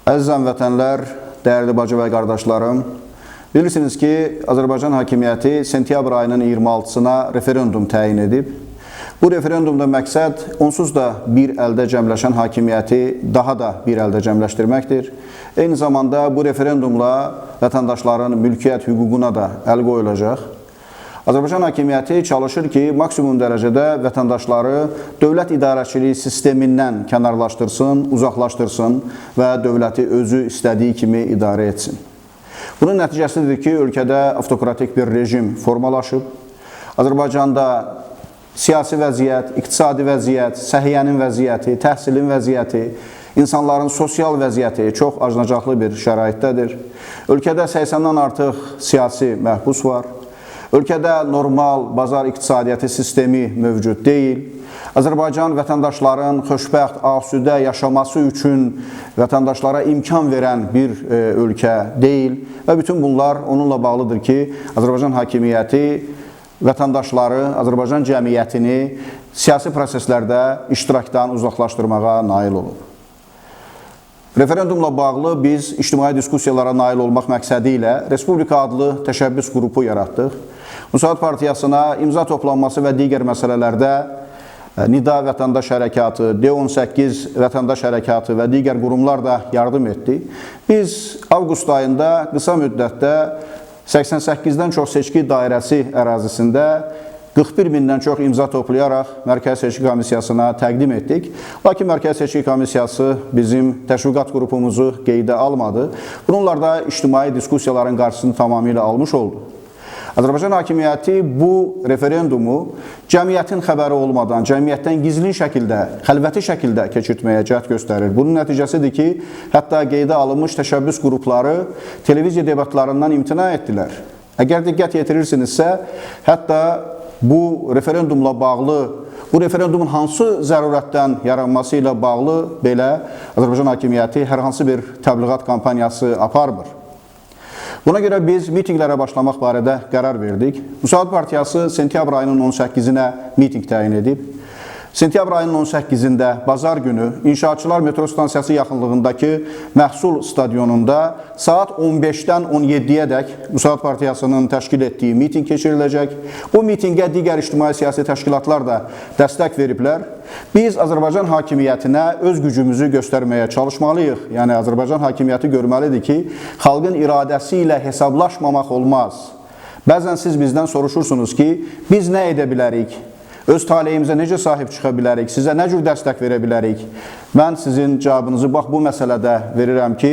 Əziz həmvətənlər, dəyərli bacı və qardaşlarım, bilirsiniz ki, Azərbaycan hakimiyyəti sentyabr ayının 26-sına referendum təyin edib. Bu referendumda məqsəd onsuz da bir əldə cəmləşən hakimiyyəti daha da bir əldə cəmləşdirməkdir. Eyni zamanda bu referendumla vətəndaşların mülkiyyət hüququna da əl qoyulacaq. Azərbaycan hakimiyyəti çalışır ki, maksimum dərəcədə vətəndaşları dövlət idarəçiliyi sistemindən kənarlaşdırsın, uzaqlaşdırsın və dövləti özü istədiyi kimi idarə etsin. Bunun nəticəsidir ki, ölkədə avtokratik bir rejim formalaşıb. Azərbaycanda siyasi vəziyyət, iqtisadi vəziyyət, səhiyyənin vəziyyəti, təhsilin vəziyyəti, insanların sosial vəziyyəti çox acınacaqlı bir şəraitdədir. Ölkədə 80-dən artıq siyasi məhbus var. Ölkədə normal bazar iqtisadiyyatı sistemi mövcud deyil. Azərbaycan vətəndaşların xoşbəxt, asudə yaşaması üçün vətəndaşlara imkan verən bir ölkə deyil. Və bütün bunlar onunla bağlıdır ki, Azərbaycan hakimiyyəti vətəndaşları, Azərbaycan cəmiyyətini siyasi proseslərdə iştirakdan uzaqlaşdırmağa nail olub. Referendumla bağlı biz ictimai diskussiyalara nail olmaq məqsədi ilə Respublika adlı təşəbbüs qrupu yaratdıq. Müsaad Partiyasına imza toplanması və digər məsələlərdə NİDA Vətəndaş Hərəkatı, D18 Vətəndaş Hərəkatı və digər qurumlar da yardım etdi. Biz avqust ayında qısa müddətdə 88-dən çox seçki dairəsi ərazisində 41 mindən çox imza toplayaraq Mərkəzi Seçki Komissiyasına təqdim etdik. Lakin Mərkəzi Seçki Komissiyası bizim təşviqat qrupumuzu qeydə almadı. Bununla da ictimai diskussiyaların qarşısını tamamilə almış oldu. Azərbaycan hakimiyyəti bu referendumu cəmiyyətin xəbəri olmadan, cəmiyyətdən gizlin şəkildə, xəlvəti şəkildə keçirtməyə cəhd göstərir. Bunun nəticəsidir ki, hətta qeydə alınmış təşəbbüs qrupları televiziya debatlarından imtina etdilər. Əgər diqqət yetirirsinizsə, hətta bu referendumla bağlı, bu referendumun hansı zərurətdən yaranması ilə bağlı belə Azərbaycan hakimiyyəti hər hansı bir təbliğat kampaniyası aparmır. Buna görə biz mitinqlərə başlamaq barədə qərar verdik. Müsaad Partiyası sentyabr ayının 18-nə mitinq təyin edib. Sentyabr ayının 18-də bazar günü İnşaatçılar metro stansiyası yaxınlığındakı Məhsul stadionunda saat 15-dən 17-yədək Müsaad Partiyasının təşkil etdiyi mitinq keçiriləcək. Bu mitinqə digər ictimai siyasi təşkilatlar da dəstək veriblər. Biz Azərbaycan hakimiyyətinə öz gücümüzü göstərməyə çalışmalıyıq. Yəni, Azərbaycan hakimiyyəti görməlidir ki, xalqın iradəsi ilə hesablaşmamaq olmaz. Bəzən siz bizdən soruşursunuz ki, biz nə edə bilərik? Öz taleyimizə necə sahib çıxa bilərik? Sizə nə cür dəstək verə bilərik? Mən sizin cavabınızı bax bu məsələdə verirəm ki,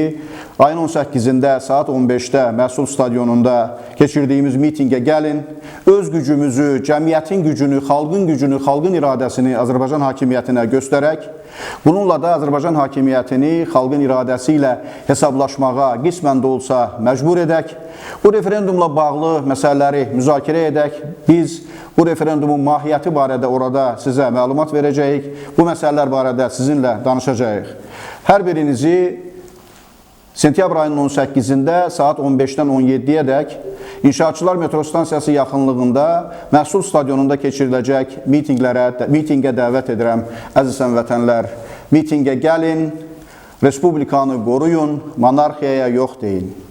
ayın 18-də saat 15-də Məhsul stadionunda keçirdiyimiz mitinqə gəlin, öz gücümüzü, cəmiyyətin gücünü, xalqın iradəsini Azərbaycan hakimiyyətinə göstərək. Bununla da Azərbaycan hakimiyyətini xalqın iradəsi ilə hesablaşmağa qismən də olsa məcbur edək. Bu referendumla bağlı məsələləri müzakirə edək. Biz bu referendumun mahiyyəti barədə orada sizə məlumat verəcəyik. Bu məsələlər barədə sizinlə danışacağıq. Hər birinizi sentyabr ayının 18-də saat 15-dən 17-yədək İnşaatçılar metro stansiyası yaxınlığında Məhsul stadionunda keçiriləcək mitinqə dəvət edirəm. Əziz həmvətənlər, mitinqə gəlin, Respublikanı qoruyun, monarxiyaya yox deyin.